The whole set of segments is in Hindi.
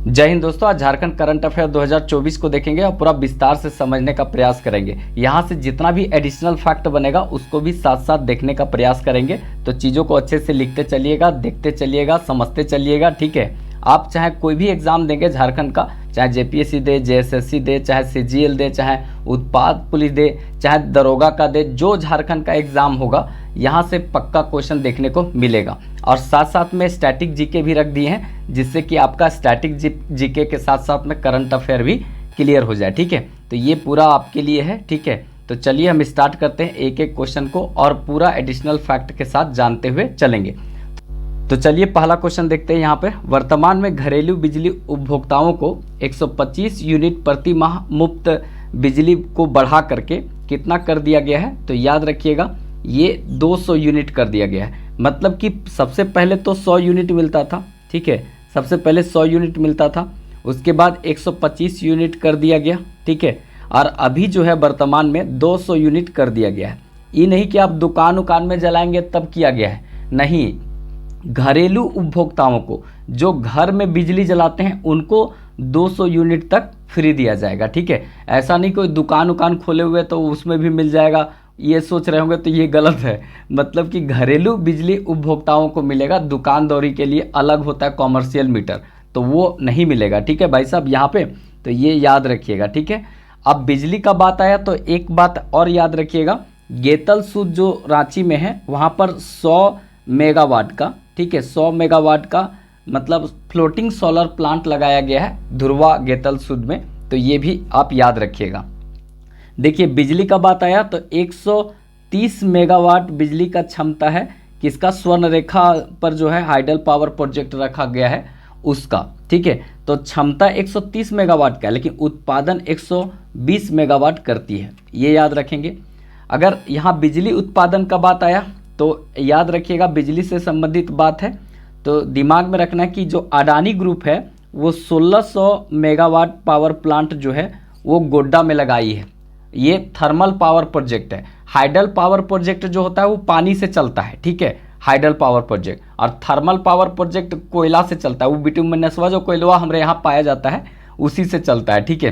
जय हिंद दोस्तों। आज झारखंड करंट अफेयर 2024 को देखेंगे और पूरा विस्तार से समझने का प्रयास करेंगे। यहाँ से जितना भी एडिशनल फैक्ट बनेगा उसको भी साथ साथ देखने का प्रयास करेंगे। तो चीज़ों को अच्छे से लिखते चलिएगा, देखते चलिएगा, समझते चलिएगा। ठीक है, आप चाहे कोई भी एग्जाम देंगे झारखंड का, चाहे जेपीएससी दे, जेएसएससी दे, चाहे सीजीएल दे, चाहे उत्पाद पुलिस दे, चाहे दरोगा का दे, जो झारखंड का एग्जाम होगा यहाँ से पक्का क्वेश्चन देखने को मिलेगा। और साथ साथ में स्टैटिक जीके भी रख दिए हैं, जिससे कि आपका स्टैटिक जीके के साथ साथ में करंट अफेयर भी क्लियर हो जाए। ठीक है, तो ये पूरा आपके लिए है। ठीक है, तो चलिए हम स्टार्ट करते हैं एक एक क्वेश्चन को और पूरा एडिशनल फैक्ट के साथ जानते हुए चलेंगे। तो चलिए पहला क्वेश्चन देखते हैं। यहाँ पे वर्तमान में घरेलू बिजली उपभोक्ताओं को 125 यूनिट प्रति माह मुफ्त बिजली को बढ़ा करके कितना कर दिया गया है? तो याद रखिएगा ये 200 यूनिट कर दिया गया है। मतलब कि सबसे पहले तो 100 यूनिट मिलता था। ठीक है, सबसे पहले 100 यूनिट मिलता था, उसके बाद 125 यूनिट कर दिया गया। ठीक है, और अभी जो है वर्तमान में 200 यूनिट कर दिया गया है। ये नहीं कि आप दुकान में जलाएंगे तब किया गया है, नहीं, घरेलू उपभोक्ताओं को जो घर में बिजली जलाते हैं उनको 200 यूनिट तक फ्री दिया जाएगा। ठीक है, ऐसा नहीं कोई दुकान खोले हुए तो उसमें भी मिल जाएगा, ये सोच रहे होंगे तो ये गलत है। मतलब कि घरेलू बिजली उपभोक्ताओं को मिलेगा, दुकानदारी के लिए अलग होता है कॉमर्शियल मीटर, तो वो नहीं मिलेगा। ठीक है भाई साहब, यहाँ पे तो ये याद रखिएगा। ठीक है, अब बिजली का बात आया तो एक बात और याद रखिएगा, गेतल सूद जो रांची में है वहाँ पर 100 मेगावाट का, ठीक है, 100 मेगावाट का मतलब फ्लोटिंग सोलर प्लांट लगाया गया है धुरवा गेतल सूद में, तो ये भी आप याद रखिएगा। देखिए बिजली का बात आया तो 130 मेगावाट बिजली का क्षमता है किसका? स्वर्ण रेखा पर जो है हाइडल पावर प्रोजेक्ट रखा गया है उसका। ठीक है, तो क्षमता 130 मेगावाट का है लेकिन उत्पादन 120 मेगावाट करती है, ये याद रखेंगे। अगर यहाँ बिजली उत्पादन का बात आया तो याद रखिएगा बिजली से संबंधित बात है, तो दिमाग में रखना है कि जो अडानी ग्रुप है वो 1600 मेगावाट पावर प्लांट जो है वो गोड्डा में लगाई है। ये थर्मल पावर प्रोजेक्ट है। हाइडल पावर प्रोजेक्ट जो होता है वो पानी से चलता है। ठीक है, हाइडल पावर प्रोजेक्ट, और थर्मल पावर प्रोजेक्ट कोयला से चलता है। वो बिटुमिनसवा जो कोयला हमारे यहाँ पाया जाता है उसी से चलता है। ठीक है,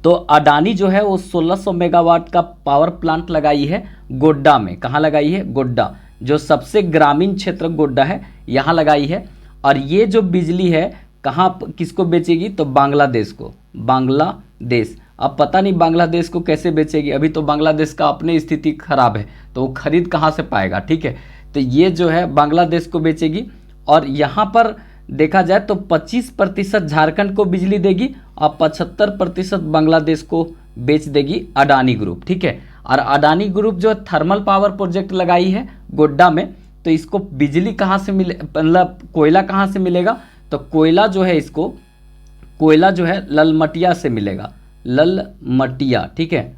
तो अडानी जो है वो 1600 मेगावाट का पावर प्लांट लगाई है गोड्डा में। कहाँ लगाई है? गोड्डा, जो सबसे ग्रामीण क्षेत्र गोड्डा है, यहाँ लगाई है। और ये जो बिजली है कहाँ किसको बेचेगी? तो बांग्लादेश को। बांग्लादेश, अब पता नहीं बांग्लादेश को कैसे बेचेगी, अभी तो बांग्लादेश का अपनी स्थिति खराब है तो वो खरीद कहाँ से पाएगा। ठीक है, तो ये जो है बांग्लादेश को बेचेगी। और यहाँ पर देखा जाए तो 25% झारखंड को बिजली देगी और 75% बांग्लादेश को बेच देगी अडानी ग्रुप। ठीक है, और अडानी ग्रुप जो थर्मल पावर प्रोजेक्ट लगाई है गोड्डा में, तो इसको बिजली कहाँ से मिले, मतलब कोयला कहाँ से मिलेगा? तो कोयला जो है इसको, कोयला जो है ललमटिया से मिलेगा, ललमटिया। ठीक है,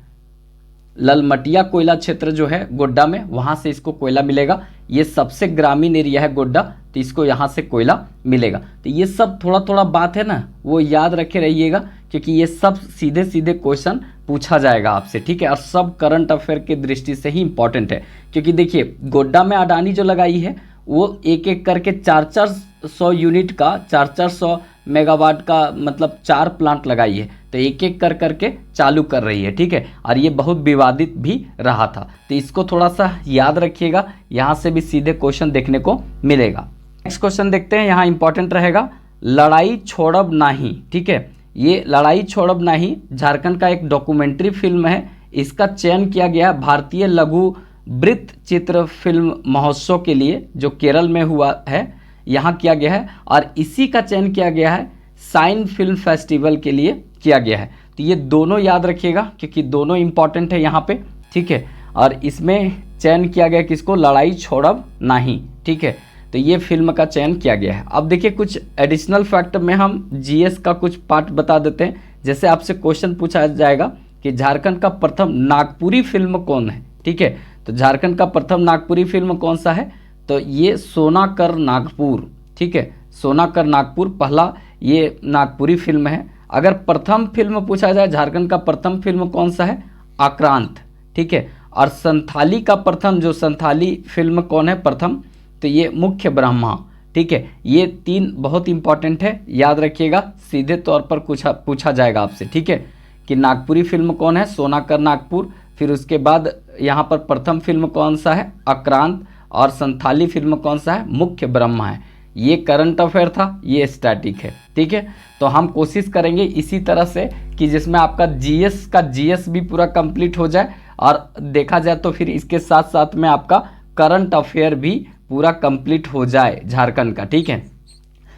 ललमटिया कोयला क्षेत्र जो है गोड्डा में, वहाँ से इसको कोयला मिलेगा। ये सबसे ग्रामीण एरिया है गोड्डा, तो इसको यहाँ से कोयला मिलेगा। तो ये सब थोड़ा थोड़ा बात है ना, वो याद रखे रहिएगा, क्योंकि ये सब सीधे सीधे क्वेश्चन पूछा जाएगा आपसे। ठीक है, और सब करंट अफेयर की दृष्टि से ही इंपॉर्टेंट है। क्योंकि देखिए गोड्डा में अडानी जो लगाई है वो एक एक करके 400 यूनिट का, 400 मेगावाट का मतलब 4 प्लांट लगाई है, तो एक एक कर करके चालू कर रही है। ठीक है, और ये बहुत विवादित भी रहा था, तो इसको थोड़ा सा याद रखिएगा, यहाँ से भी सीधे क्वेश्चन देखने को मिलेगा। नेक्स्ट क्वेश्चन देखते हैं, यहाँ इंपॉर्टेंट रहेगा, लड़ाई छोड़ब नाही। ठीक है, ये लड़ाई छोड़ब नाही झारखंड का एक डॉक्यूमेंट्री फिल्म है। इसका चयन किया गया है भारतीय लघु वृत्त चित्र फिल्म महोत्सव के लिए, जो केरल में हुआ है, यहाँ किया गया है। और इसी का चयन किया गया है साइन फिल्म फेस्टिवल के लिए किया गया है। तो ये दोनों याद रखिएगा क्योंकि दोनों इंपॉर्टेंट है यहाँ पे। ठीक है, और इसमें चयन किया गया किसको? लड़ाई छोड़ब नाही। ठीक है, तो ये फिल्म का चयन किया गया है। अब देखिए कुछ एडिशनल फैक्ट में हम जीएस का कुछ पार्ट बता देते हैं। जैसे आपसे क्वेश्चन पूछा जाएगा कि झारखंड का प्रथम नागपुरी फिल्म कौन है? ठीक है, तो झारखंड का प्रथम नागपुरी फिल्म कौन सा है? तो ये सोना कर नागपुर। ठीक है, सोना कर नागपुर पहला ये नागपुरी फिल्म है। अगर प्रथम फिल्म पूछा जाए झारखंड का प्रथम फिल्म कौन सा है? आक्रांत। ठीक है, और संथाली का प्रथम जो संथाली फिल्म कौन है प्रथम? तो ये मुख्य ब्रह्मा। ठीक है, ये 3 बहुत इंपॉर्टेंट है, याद रखिएगा, सीधे तौर पर पूछा जाएगा आपसे, ठीक है, कि नागपुरी फिल्म कौन है, सोनाकर नागपुर, फिर उसके बाद यहाँ पर प्रथम फिल्म कौन सा है, आक्रांत, और संथाली फिल्म कौन सा है, मुख्य ब्रह्मा है। ये करंट अफेयर था, ये स्टैटिक है, ठीक है। तो हम कोशिश करेंगे इसी तरह से कि जिसमें आपका जीएस का जीएस भी पूरा कंप्लीट हो जाए, और देखा जाए तो फिर इसके साथ साथ में आपका करंट अफेयर भी पूरा कंप्लीट हो जाए झारखंड का, ठीक है।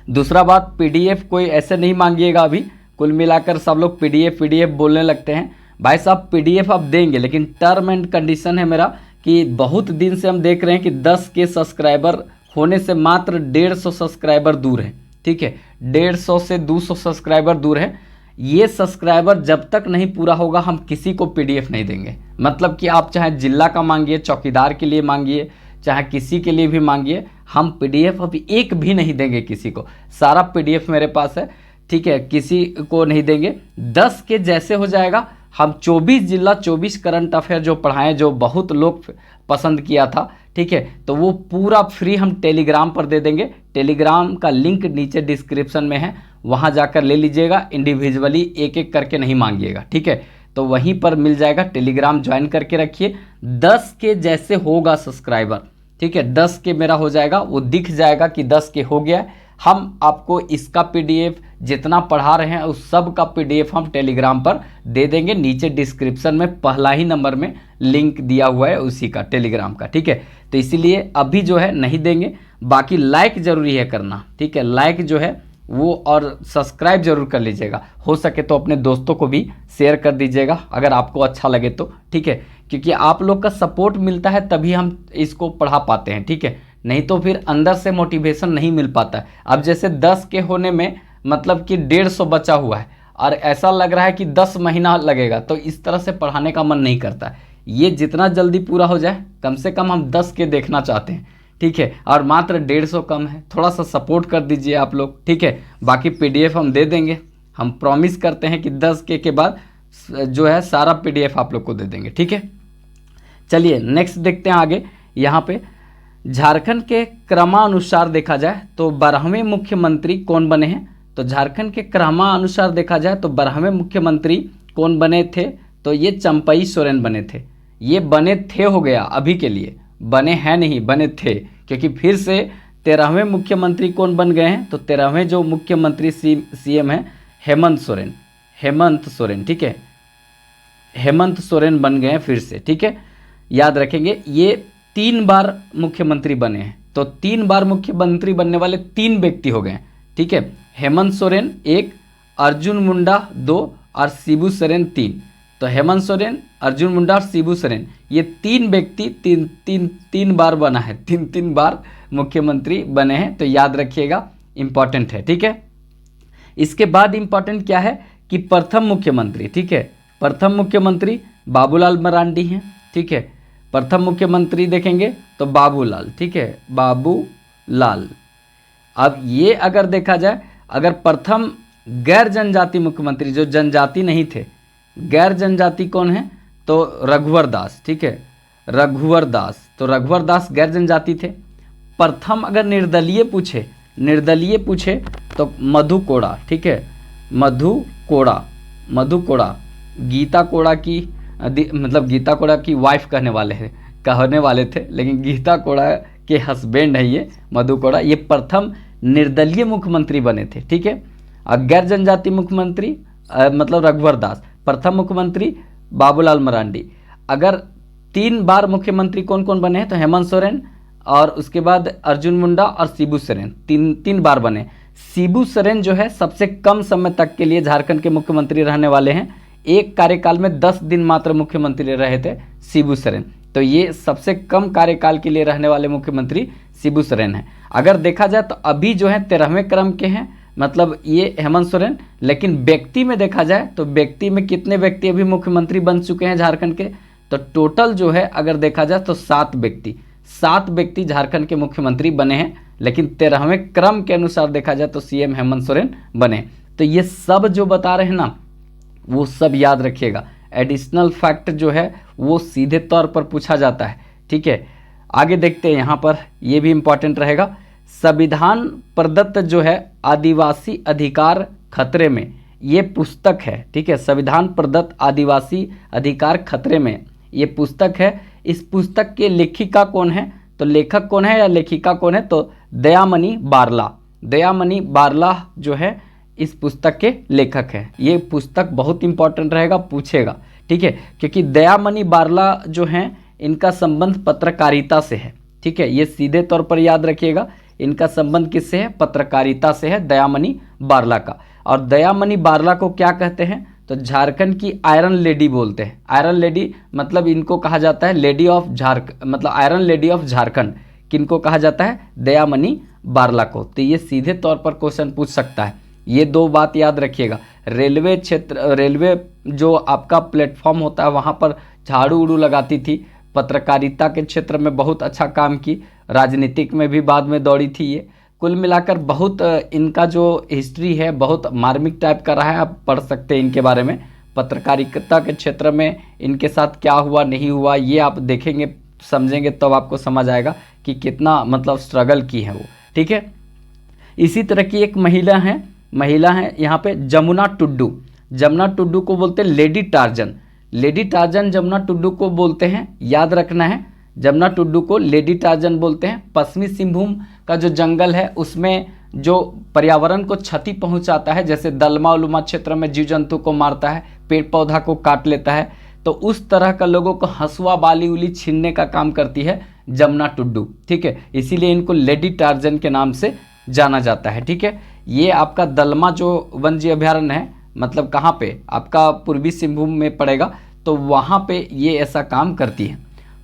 दूसरा बात, पीडीएफ कोई ऐसे नहीं मांगिएगा अभी, कुल मिलाकर सब लोग पीडीएफ बोलने लगते हैं। भाई साहब पीडीएफ आप देंगे, लेकिन टर्म एंड कंडीशन है मेरा कि बहुत दिन से हम देख रहे हैं कि 10 के सब्सक्राइबर होने से मात्र 150 सब्सक्राइबर दूर है, ठीक है, 150 से 200 सब्सक्राइबर दूर है। ये सब्सक्राइबर जब तक नहीं पूरा होगा हम किसी को पीडीएफ नहीं देंगे। मतलब कि आप चाहे जिला का मांगिए, चौकीदार के लिए मांगिए, चाहे किसी के लिए भी मांगिए, हम पीडीएफ अभी एक भी नहीं देंगे किसी को। सारा पीडीएफ मेरे पास है, ठीक है, किसी को नहीं देंगे। 10 के जैसे हो जाएगा, हम 24 जिला 24 करंट अफेयर जो पढ़ाएं, जो बहुत लोग पसंद किया था, ठीक है, तो वो पूरा फ्री हम टेलीग्राम पर दे देंगे। टेलीग्राम का लिंक नीचे डिस्क्रिप्शन में है, वहाँ जाकर ले लीजिएगा, इंडिविजुअली एक एक करके नहीं मांगिएगा, ठीक है, तो वहीं पर मिल जाएगा। टेलीग्राम ज्वाइन करके रखिए। 10 के जैसे होगा सब्सक्राइबर, ठीक है, 10 के मेरा हो जाएगा, वो दिख जाएगा कि 10 के हो गया है, हम आपको इसका पीडीएफ जितना पढ़ा रहे हैं उस सब का पीडीएफ हम टेलीग्राम पर दे देंगे। नीचे डिस्क्रिप्शन में पहला ही नंबर में लिंक दिया हुआ है उसी का, टेलीग्राम का, ठीक है। तो इसीलिए अभी जो है नहीं देंगे। बाकी लाइक ज़रूरी है करना, ठीक है, लाइक जो है वो, और सब्सक्राइब जरूर कर लीजिएगा। हो सके तो अपने दोस्तों को भी शेयर कर दीजिएगा अगर आपको अच्छा लगे तो, ठीक है, क्योंकि आप लोग का सपोर्ट मिलता है तभी हम इसको पढ़ा पाते हैं, ठीक है, नहीं तो फिर अंदर से मोटिवेशन नहीं मिल पाता है। अब जैसे 10 के होने में मतलब कि 150 बचा हुआ है और ऐसा लग रहा है कि 10 महीना लगेगा, तो इस तरह से पढ़ाने का मन नहीं करता है। ये जितना जल्दी पूरा हो जाए, कम से कम हम 10 के देखना चाहते हैं, ठीक है, और मात्र 150 कम है, थोड़ा सा सपोर्ट कर दीजिए आप लोग, ठीक है। बाकी पीडीएफ हम दे देंगे, हम प्रॉमिस करते हैं कि 10 के बाद जो है सारा पीडीएफ आप लोग को दे देंगे, ठीक है। चलिए नेक्स्ट देखते हैं आगे। यहाँ पे झारखंड के क्रमानुसार देखा जाए तो 12वें मुख्यमंत्री कौन बने हैं, तो झारखंड के क्रमानुसार देखा जाए तो 12वें मुख्यमंत्री कौन बने थे, तो ये चंपई सोरेन बने थे। ये बने थे हो गया अभी के लिए, बने हैं नहीं, बने थे, क्योंकि फिर से 13वें मुख्यमंत्री कौन बन गए हैं, तो 13वें जो मुख्यमंत्री सीएम है हेमंत सोरेन, ठीक है, हेमंत सोरेन बन गए हैं फिर से, ठीक है, याद रखेंगे। ये 3 बार मुख्यमंत्री बने हैं, तो 3 बार मुख्यमंत्री बनने वाले 3 व्यक्ति हो गए, ठीक है। हेमंत सोरेन 1, अर्जुन मुंडा 2 और शिबू सोरेन 3। तो हेमंत सोरेन, अर्जुन मुंडा और शिबू सोरेन, ये 3 व्यक्ति तीन बार बना है, 3 बार मुख्यमंत्री बने हैं, तो याद रखिएगा, इंपॉर्टेंट है, ठीक है। इसके बाद इंपॉर्टेंट क्या है कि प्रथम मुख्यमंत्री, ठीक है, प्रथम मुख्यमंत्री बाबूलाल मरांडी हैं, ठीक है, प्रथम मुख्यमंत्री देखेंगे तो बाबूलाल, ठीक है, बाबूलाल। अब ये अगर देखा जाए, अगर प्रथम गैर जनजाति मुख्यमंत्री जो जनजाति नहीं थे, गैर जनजाति कौन है, तो रघुवर दास, ठीक है, रघुवर दास, तो रघुवर दास गैर जनजाति थे। प्रथम अगर निर्दलीय पूछे तो मधु कोड़ा, ठीक है, मधु कोड़ा गीता कोड़ा की मतलब गीता कोड़ा की वाइफ कहने वाले थे, लेकिन गीता कोड़ा के हस्बैंड है ये मधु कोड़ा। ये प्रथम निर्दलीय मुख्यमंत्री बने थे, ठीक है। और गैर जनजाति मुख्यमंत्री मतलब रघुवर दास, प्रथम मुख्यमंत्री बाबूलाल मरांडी। अगर 3 बार मुख्यमंत्री कौन कौन बने हैं, तो हेमंत सोरेन और उसके बाद अर्जुन मुंडा और शिबू सोरेन, तीन बार बने। शिबू सोरेन जो है सबसे कम समय तक के लिए झारखंड के मुख्यमंत्री रहने वाले हैं, एक कार्यकाल में 10 दिन मात्र मुख्यमंत्री रहे थे शिबू सोरेन। तो ये सबसे कम कार्यकाल के लिए रहने वाले मुख्यमंत्री शिबू सोरेन हैं। अगर देखा जाए तो अभी जो है 13वें क्रम के हैं, मतलब ये हेमंत सोरेन। लेकिन व्यक्ति में देखा जाए तो व्यक्ति में कितने व्यक्ति अभी मुख्यमंत्री बन चुके हैं झारखंड के, तो टोटल जो है अगर देखा जाए तो 7 व्यक्ति झारखंड के मुख्यमंत्री बने हैं। लेकिन 13वें क्रम के अनुसार देखा जाए तो सीएम हेमंत सोरेन बने। तो ये सब जो बता रहे हैं ना, वो सब याद रखिएगा। एडिशनल फैक्ट जो है वो सीधे तौर पर पूछा जाता है, ठीक है। आगे देखते हैं, यहाँ पर ये भी इम्पॉर्टेंट रहेगा संविधान प्रदत्त जो है आदिवासी अधिकार खतरे में, ये पुस्तक है, ठीक है। संविधान प्रदत्त आदिवासी अधिकार खतरे में ये पुस्तक है। इस पुस्तक के लेखिका कौन है, तो लेखक कौन है या लेखिका कौन है, तो दयामणि बारला। दयामणि बारला जो है इस पुस्तक के लेखक है। ये पुस्तक बहुत इंपॉर्टेंट रहेगा, पूछेगा, ठीक है, क्योंकि दयामणि बारला जो हैं इनका संबंध पत्रकारिता से है, ठीक है। ये सीधे तौर पर याद रखिएगा, इनका संबंध किससे है, पत्रकारिता से है, दयामणि बारला का। और दयामणि बारला को क्या कहते हैं, तो झारखंड की आयरन लेडी बोलते हैं। आयरन लेडी मतलब इनको कहा जाता है लेडी ऑफ मतलब आयरन लेडी ऑफ झारखंड। किनको कहा जाता है, दयामणि बारला को। तो ये सीधे तौर पर क्वेश्चन पूछ सकता है। ये दो बात याद रखिएगा। रेलवे क्षेत्र, रेलवे जो आपका प्लेटफॉर्म होता है वहाँ पर झाड़ू उड़ू लगाती थी, पत्रकारिता के क्षेत्र में बहुत अच्छा काम की, राजनीतिक में भी बाद में दौड़ी थी ये। कुल मिलाकर बहुत इनका जो हिस्ट्री है बहुत मार्मिक टाइप का रहा है, आप पढ़ सकते हैं इनके बारे में। पत्रकारिता के क्षेत्र में इनके साथ क्या हुआ नहीं हुआ ये आप देखेंगे समझेंगे तब आपको समझ आएगा कि कितना मतलब स्ट्रगल की है वो, ठीक है। इसी तरह की एक महिला है यहाँ पे जमुना टुड्डू। जमुना टुड्डू को बोलते हैं lady Tarzan. Lady Tarzan Jamuna Tudu को बोलते हैं, याद रखना है, जमुना टुड्डू को लेडी टार्जन बोलते हैं। पश्चिमी सिंहभूम का जो जंगल है उसमें जो पर्यावरण को क्षति पहुंचाता है, जैसे दलमा उलमा क्षेत्र में जीव जंतु को मारता है, पेड़ पौधा को काट लेता है, तो उस तरह का लोगों को हंसुआ बाली उली छीनने का काम करती है जमुना टुड्डू, ठीक है। इसीलिए इनको लेडी टार्जन के नाम से जाना जाता है, ठीक है। ये आपका दलमा जो वन्य जीव अभयारण्य है, मतलब कहाँ पे, आपका पूर्वी सिंहभूम में पड़ेगा, तो वहाँ पे ये ऐसा काम करती है।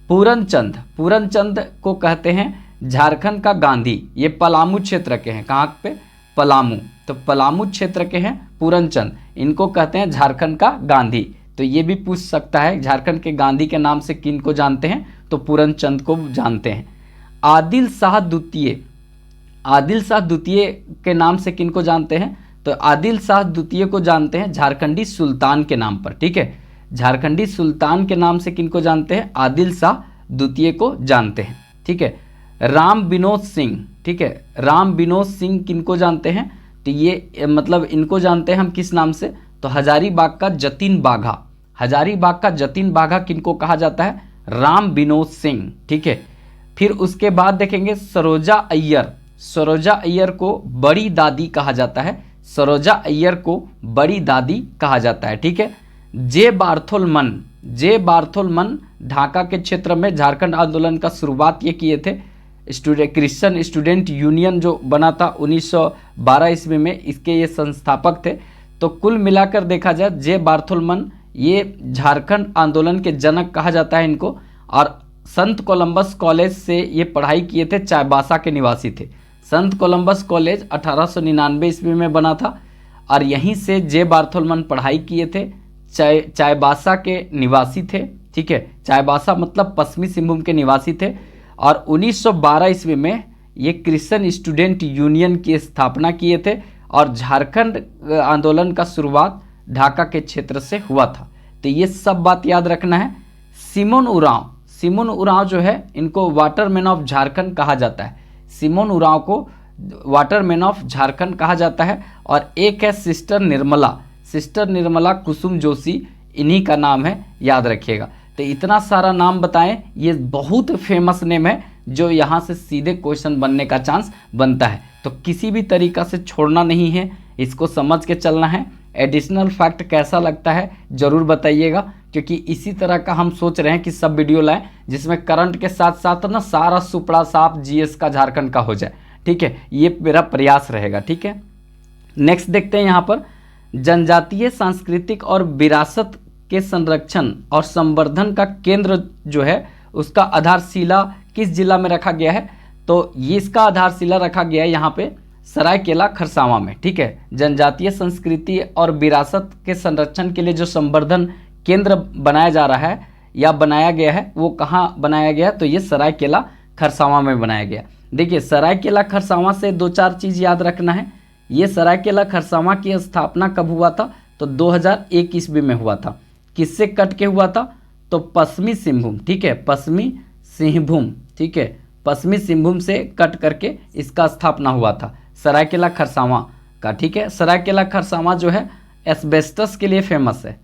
पूरनचंद को कहते हैं झारखंड का गांधी। ये पलामू क्षेत्र के हैं, कहाँ पे, पलामू, तो पलामू क्षेत्र के हैं पूरनचंद, इनको कहते हैं झारखंड का गांधी। तो ये भी पूछ सकता है झारखंड के गांधी के नाम से किन को जानते हैं, तो पूरनचंद को जानते हैं। आदिल शाह द्वितीय के नाम से किन को जानते हैं, तो आदिल शाह द्वितीय को जानते हैं झारखंडी सुल्तान के नाम पर, ठीक है। झारखंडी सुल्तान के नाम से किन को जानते हैं, आदिल शाह द्वितीय को जानते हैं, ठीक है। राम विनोद सिंह, ठीक है, राम विनोद सिंह किनको जानते हैं, तो ये मतलब इनको जानते हैं हम किस नाम से, तो हजारीबाग का जतिन बाघा। हजारीबाग का जतिन बाघा किनको कहा जाता है, राम विनोद सिंह, ठीक है। फिर उसके बाद देखेंगे सरोजा अय्यर। सरोजा अय्यर को बड़ी दादी कहा जाता है, सरोजा अय्यर को बड़ी दादी कहा जाता है, ठीक है। जे बार्थोलमन ढाका के क्षेत्र में झारखंड आंदोलन का शुरुआत ये किए थे। क्रिश्चियन स्टूडेंट यूनियन जो बना था 1912 ईस्वी में, इसके ये संस्थापक थे। तो कुल मिलाकर देखा जाए जे बार्थोलमन ये झारखंड आंदोलन के जनक कहा जाता है इनको। और संत कोलंबस कॉलेज से ये पढ़ाई किए थे, चाईबासा के निवासी थे। संत कोलंबस कॉलेज 1899 ईस्वी में बना था और यहीं से जे बार्थोलमन पढ़ाई किए थे। चाईबासा के निवासी थे, ठीक है। चाईबासा मतलब पश्चिमी सिंहभूम के निवासी थे। और 1912 ईस्वी में ये क्रिश्चियन स्टूडेंट यूनियन की स्थापना किए थे और झारखंड आंदोलन का शुरुआत ढाका के क्षेत्र से हुआ था। तो ये सब बात याद रखना है। सिमोन उरांव जो है इनको वाटरमैन ऑफ झारखंड कहा जाता है। सिमोन उरांव को वाटरमैन ऑफ झारखंड कहा जाता है। और एक है सिस्टर निर्मला कुसुम जोशी, इन्हीं का नाम है, याद रखिएगा। तो इतना सारा नाम बताएं, ये बहुत फेमस नेम है जो यहाँ से सीधे क्वेश्चन बनने का चांस बनता है। तो किसी भी तरीका से छोड़ना नहीं है, इसको समझ के चलना है। एडिशनल फैक्ट कैसा लगता है ज़रूर बताइएगा, क्योंकि इसी तरह का हम सोच रहे हैं कि सब वीडियो लाएं जिसमें करंट के साथ साथ ना सारा सुपड़ा साफ जीएस का झारखंड का हो जाए, ठीक है। ये मेरा प्रयास रहेगा, ठीक है। नेक्स्ट देखते हैं यहाँ पर जनजातीय सांस्कृतिक और विरासत के संरक्षण और संवर्धन का केंद्र जो है उसका आधारशिला किस जिला में रखा गया है, तो ये इसका आधारशिला रखा गया है यहाँ पे सरायकेला खरसावां में, ठीक है। जनजातीय संस्कृति और विरासत के संरक्षण के लिए जो संवर्धन केंद्र बनाया जा रहा है या बनाया गया है वो कहाँ बनाया गया है, तो ये सरायकेला खरसावां में बनाया गया। देखिए सरायकेला खरसावां से दो चार चीज़ याद रखना है। ये सरायकेला खरसावां की स्थापना कब हुआ था, तो 2001 ईस्वी में हुआ था। किससे कट के हुआ था, तो पश्चिमी सिंहभूम, ठीक है, पश्चिमी सिंहभूम, ठीक है, पश्चिमी सिंहभूम से कट करके इसका स्थापना हुआ था, सरायकेला खरसावां का। ठीक है, सरायकेला खरसावां जो है एस्बेस्टस के लिए फेमस है,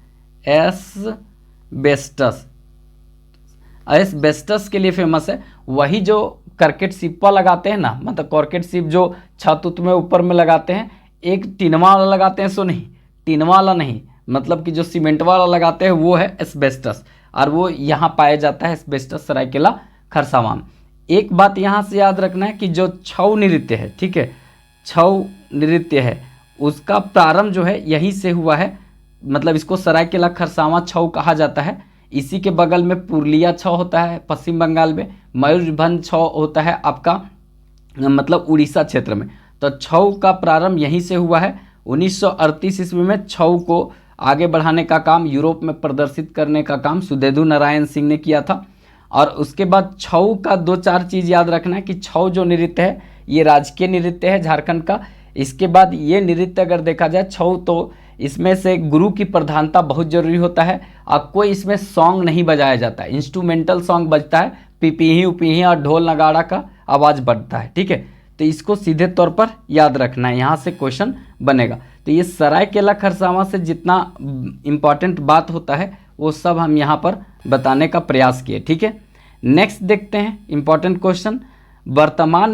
एस्बेस्टस के लिए फेमस है। वही जो करकेट सिप्पा लगाते हैं ना, मतलब करकेट सिप जो छत उत में ऊपर में लगाते हैं, एक टिनवा वाला लगाते हैं, सो नहीं, टिनवा वाला नहीं, मतलब कि जो सीमेंट वाला लगाते हैं वो है एस्बेस्टस, और वो यहाँ पाया जाता है एस्बेस्टस सरायकेला खरसावां। एक बात यहाँ से याद रखना है कि जो छऊ नृत्य है, ठीक है, छऊ नृत्य है, उसका प्रारंभ जो है यहीं से हुआ है, मतलब इसको सरायकेला खरसावां छऊ कहा जाता है। इसी के बगल में पुरुलिया छऊ होता है पश्चिम बंगाल में, मयूरभंज छऊ होता है आपका मतलब उड़ीसा क्षेत्र में। तो छऊ का प्रारंभ यहीं से हुआ है। 1938 ईस्वी में छऊ को आगे बढ़ाने का काम, यूरोप में प्रदर्शित करने का काम सुदेधु नारायण सिंह ने किया था। और उसके बाद छऊ का 2-4 चीज़ याद रखना है कि छऊ जो नृत्य है ये राजकीय नृत्य है झारखंड का। इसके बाद ये नृत्य अगर देखा जाए छऊ, तो इसमें से गुरु की प्रधानता बहुत जरूरी होता है, और कोई इसमें सॉन्ग नहीं बजाया जाता है, इंस्ट्रूमेंटल सॉन्ग बजता है, पिपीही उपिही और ढोल नगाड़ा का आवाज़ बढ़ता है। ठीक है, तो इसको सीधे तौर पर याद रखना है, यहाँ से क्वेश्चन बनेगा। तो ये सरायकेला खरसावां से जितना इम्पॉर्टेंट बात होता है वो सब हम यहाँ पर बताने का प्रयास किए। ठीक है, नेक्स्ट देखते हैं इम्पॉर्टेंट क्वेश्चन। वर्तमान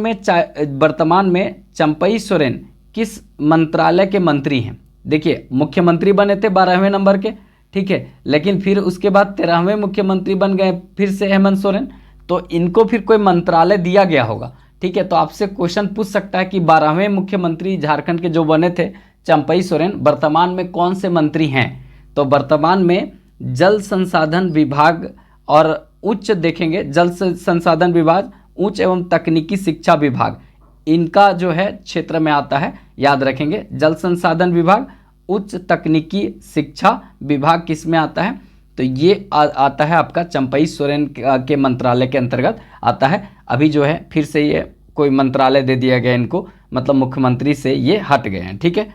में चंपई सोरेन किस मंत्रालय के मंत्री हैं? देखिए, मुख्यमंत्री बने थे 12वें नंबर के, ठीक है, लेकिन फिर उसके बाद 13वें मुख्यमंत्री बन गए फिर से हेमंत सोरेन, तो इनको फिर कोई मंत्रालय दिया गया होगा। ठीक है, तो आपसे क्वेश्चन पूछ सकता है कि 12वें मुख्यमंत्री झारखंड के जो बने थे चंपई सोरेन, वर्तमान में कौन से मंत्री हैं? तो वर्तमान में जल संसाधन विभाग और उच्च देखेंगे, जल संसाधन विभाग, उच्च एवं तकनीकी शिक्षा विभाग, इनका जो है क्षेत्र में आता है, याद रखेंगे। जल संसाधन विभाग, उच्च तकनीकी शिक्षा विभाग किस में आता है? तो ये आता है आपका चंपई सोरेन के मंत्रालय के अंतर्गत आता है। अभी जो है फिर से ये कोई मंत्रालय दे दिया गया इनको, मतलब मुख्यमंत्री से ये हट गए हैं। ठीक है,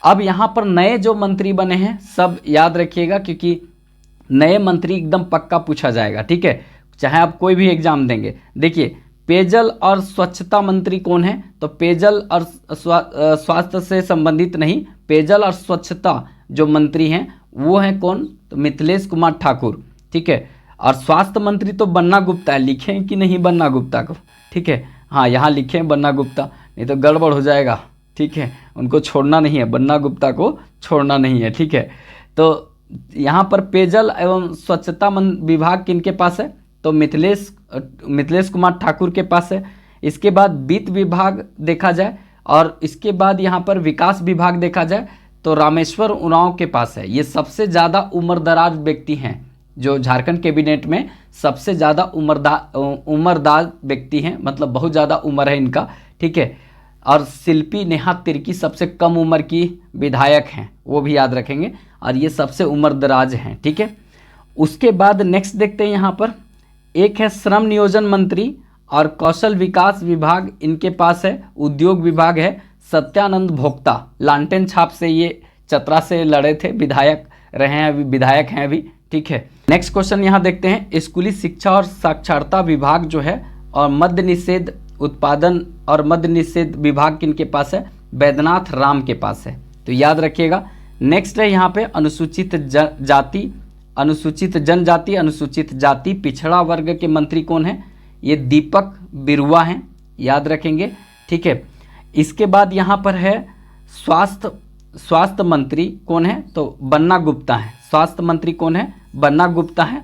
अब यहाँ पर नए जो मंत्री बने हैं सब याद रखिएगा, क्योंकि नए मंत्री एकदम पक्का पूछा जाएगा। ठीक है, चाहे आप कोई भी एग्जाम देंगे। देखिए, पेयजल और स्वच्छता मंत्री कौन है? तो पेयजल और स्वास्थ्य से संबंधित नहीं, पेयजल और स्वच्छता जो मंत्री हैं वो हैं कौन? तो मिथिलेश कुमार ठाकुर। ठीक है, और स्वास्थ्य मंत्री तो बन्ना गुप्ता है, लिखें कि नहीं बन्ना गुप्ता को? ठीक है, हाँ यहाँ लिखें बन्ना गुप्ता, नहीं तो गड़बड़ हो जाएगा। ठीक है, उनको छोड़ना नहीं है, बन्ना गुप्ता को छोड़ना नहीं है। ठीक है, तो यहाँ पर पेयजल एवं स्वच्छता विभाग किनके पास है? तो मिथिलेश कुमार ठाकुर के पास है। इसके बाद वित्त विभाग देखा जाए, और इसके बाद यहाँ पर विकास विभाग देखा जाए तो रामेश्वर उरांव के पास है। ये सबसे ज़्यादा उम्रदराज व्यक्ति हैं, जो झारखंड कैबिनेट में सबसे ज़्यादा उम्रदार व्यक्ति हैं, मतलब बहुत ज़्यादा उम्र है इनका। ठीक है, और शिल्पी नेहा तिर्की सबसे कम उम्र की विधायक हैं, वो भी याद रखेंगे, और ये सबसे उम्रदराज हैं। ठीक है, उसके बाद नेक्स्ट देखते हैं, यहाँ पर एक है श्रम नियोजन मंत्री और कौशल विकास विभाग इनके पास है। उद्योग विभाग है सत्यानंद भोक्ता, लालटेन छाप से ये चतरा से लड़े थे, विधायक रहे हैं, अभी विधायक हैं अभी। ठीक है, नेक्स्ट क्वेश्चन यहाँ देखते हैं। स्कूली शिक्षा और साक्षरता विभाग जो है, और मद्य निषेध उत्पादन और मद्य निषेध विभाग किनके पास है? बैद्यनाथ राम के पास है, तो याद रखिएगा। नेक्स्ट है यहाँ पे अनुसूचित जाति, अनुसूचित जनजाति, अनुसूचित जाति पिछड़ा वर्ग के मंत्री कौन है? ये दीपक बिरुआ हैं, याद रखेंगे। ठीक है, इसके बाद यहाँ पर है स्वास्थ्य मंत्री कौन है? तो बन्ना गुप्ता है। स्वास्थ्य मंत्री कौन है? बन्ना गुप्ता है।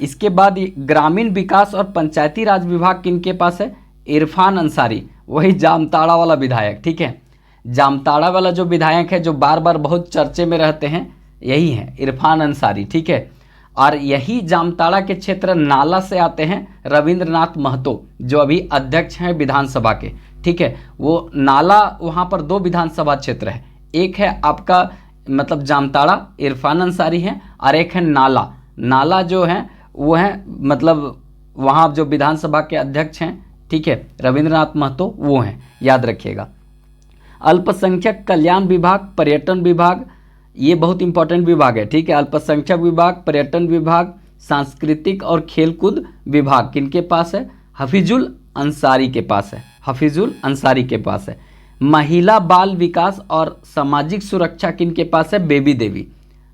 इसके बाद ग्रामीण विकास और पंचायती राज विभाग किनके पास है? इरफान अंसारी, वही जामताड़ा वाला विधायक। ठीक है, जामताड़ा वाला जो विधायक है, जो बार बार बहुत चर्चे में रहते हैं, यही है इरफान अंसारी। ठीक है, और यही जामताड़ा के क्षेत्र नाला से आते हैं रविंद्रनाथ महतो, जो अभी अध्यक्ष हैं विधानसभा के। ठीक है, वो नाला, वहाँ पर 2 विधानसभा क्षेत्र है, एक है आपका मतलब जामताड़ा, इरफान अंसारी है, और एक है नाला। नाला जो है वो है मतलब वहाँ जो विधानसभा के अध्यक्ष हैं, ठीक है, रविंद्रनाथ महतो, वो हैं, याद रखिएगा। अल्पसंख्यक कल्याण विभाग, पर्यटन विभाग, ये बहुत इंपॉर्टेंट विभाग है। ठीक है, अल्पसंख्यक विभाग, पर्यटन विभाग, सांस्कृतिक और खेलकूद विभाग किनके पास है? हफीजुल अंसारी के पास है, हफीजुल अंसारी के पास है। महिला बाल विकास और सामाजिक सुरक्षा किन के पास है? बेबी देवी।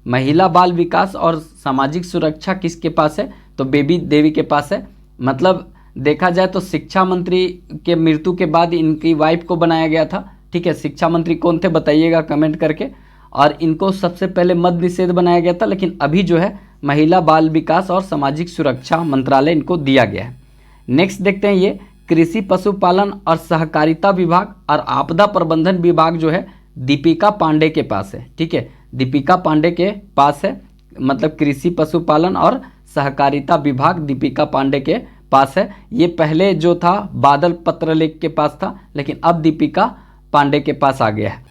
महिला बाल विकास और सामाजिक सुरक्षा किसके पास है? तो बेबी देवी के पास है। मतलब देखा जाए तो शिक्षा मंत्री के मृत्यु के बाद इनकी वाइफ को बनाया गया था, ठीक है। शिक्षा मंत्री कौन थे बताइएगा कमेंट करके। और इनको सबसे पहले मद्य निषेध बनाया गया था, लेकिन अभी जो है महिला बाल विकास और सामाजिक सुरक्षा मंत्रालय इनको दिया गया है। नेक्स्ट देखते हैं, ये कृषि पशुपालन और सहकारिता विभाग और आपदा प्रबंधन विभाग जो है दीपिका पांडे के पास है, ठीक है। दीपिका पांडे के पास है, मतलब कृषि पशुपालन और सहकारिता विभाग दीपिका पांडे के पास है। ये पहले जो था बादल पत्रलेख के पास था, लेकिन अब दीपिका पांडे के पास आ गया है।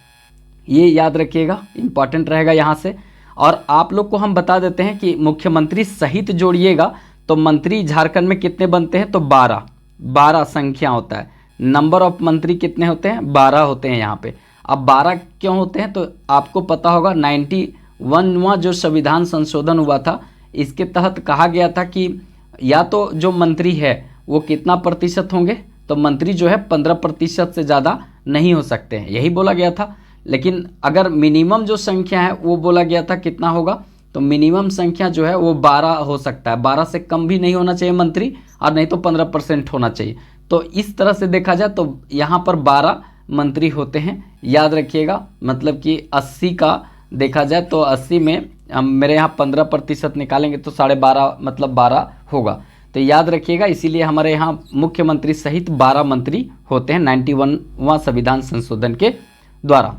ये याद रखिएगा, इंपॉर्टेंट रहेगा यहाँ से। और आप लोग को हम बता देते हैं कि मुख्यमंत्री सहित जोड़िएगा तो मंत्री झारखंड में कितने बनते हैं? तो 12 संख्या होता है। नंबर ऑफ मंत्री कितने होते हैं? 12 होते हैं यहाँ पे। अब 12 क्यों होते हैं? तो आपको पता होगा 91वां जो संविधान संशोधन हुआ था, इसके तहत कहा गया था कि या तो जो मंत्री है वो कितना प्रतिशत होंगे? तो मंत्री जो है 15% से ज़्यादा नहीं हो सकते हैं, यही बोला गया था। लेकिन अगर मिनिमम जो संख्या है वो बोला गया था कितना होगा? तो मिनिमम संख्या जो है वो 12 हो सकता है। 12 से कम भी नहीं होना चाहिए मंत्री, और नहीं तो 15% होना चाहिए। तो इस तरह से देखा जाए तो यहाँ पर 12 मंत्री होते हैं, याद रखिएगा। मतलब कि 80 का देखा जाए तो 80 में हम मेरे यहाँ 15% निकालेंगे तो 12.5 मतलब 12 होगा। तो याद रखिएगा, इसीलिए हमारे यहाँ मुख्यमंत्री सहित 12 मंत्री होते हैं 91वां संविधान संशोधन के द्वारा।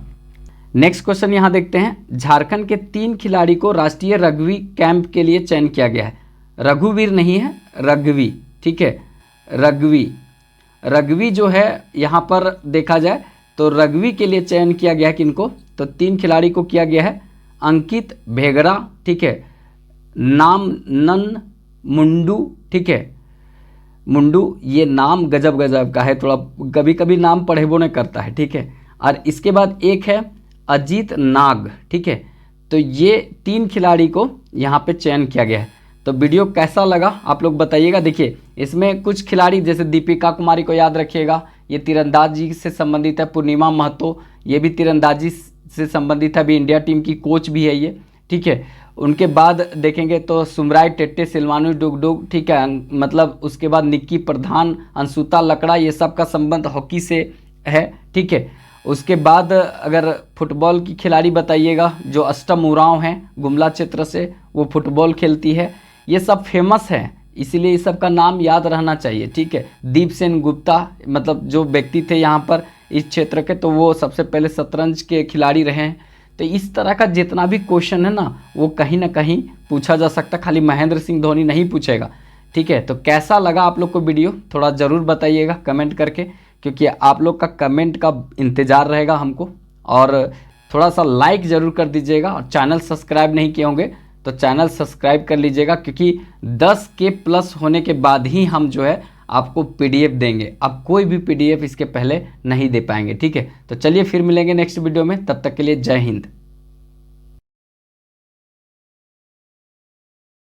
नेक्स्ट क्वेश्चन यहाँ देखते हैं, झारखंड के 3 खिलाड़ी को राष्ट्रीय रग्बी कैंप के लिए चयन किया गया है। रघुवीर नहीं है, रग्बी, ठीक है। रग्बी जो है यहाँ पर देखा जाए तो रग्बी के लिए चयन किया गया है किनको? तो 3 खिलाड़ी को किया गया है। अंकित भेगरा, ठीक है। नाम नन मुंडू, ठीक है। मुंडू, ये नाम गजब गजब का है, थोड़ा कभी कभी नाम पढ़े वो नहीं करता है, ठीक है। और इसके बाद एक है अजीत नाग, ठीक है। तो ये 3 खिलाड़ी को यहाँ पे चयन किया गया है। तो वीडियो कैसा लगा आप लोग बताइएगा। देखिए इसमें कुछ खिलाड़ी जैसे दीपिका कुमारी को याद रखिएगा, ये तीरंदाजी से संबंधित है। पूर्णिमा महतो, ये भी तीरंदाजी से संबंधित है, अभी इंडिया टीम की कोच भी है ये, ठीक है। उनके बाद देखेंगे तो सुमराय टेट्टे, सिलवानु डुगडुग, ठीक है। मतलब उसके बाद निक्की प्रधान, अंशुता लकड़ा, ये सब का संबंध हॉकी से है, ठीक है। उसके बाद अगर फुटबॉल की खिलाड़ी बताइएगा, जो अष्टम उरांव हैं गुमला क्षेत्र से, वो फुटबॉल खेलती है। ये सब फेमस हैं, इसीलिए इस सब का नाम याद रहना चाहिए, ठीक है। दीप सेन गुप्ता, मतलब जो व्यक्ति थे यहाँ पर इस क्षेत्र के, तो वो सबसे पहले शतरंज के खिलाड़ी रहे हैं। तो इस तरह का जितना भी क्वेश्चन है ना, वो कहीं ना कहीं पूछा जा सकता, खाली महेंद्र सिंह धोनी नहीं पूछेगा, ठीक है। तो कैसा लगा आप लोग को वीडियो थोड़ा ज़रूर बताइएगा कमेंट करके, क्योंकि आप लोग का कमेंट का इंतज़ार रहेगा हमको। और थोड़ा सा लाइक ज़रूर कर दीजिएगा, और चैनल सब्सक्राइब नहीं किए होंगे तो चैनल सब्सक्राइब कर लीजिएगा, क्योंकि 10K प्लस होने के बाद ही हम जो है आपको PDF देंगे। अब कोई भी PDF इसके पहले नहीं दे पाएंगे, ठीक है। तो चलिए फिर मिलेंगे नेक्स्ट वीडियो में, तब तक के लिए जय हिंद।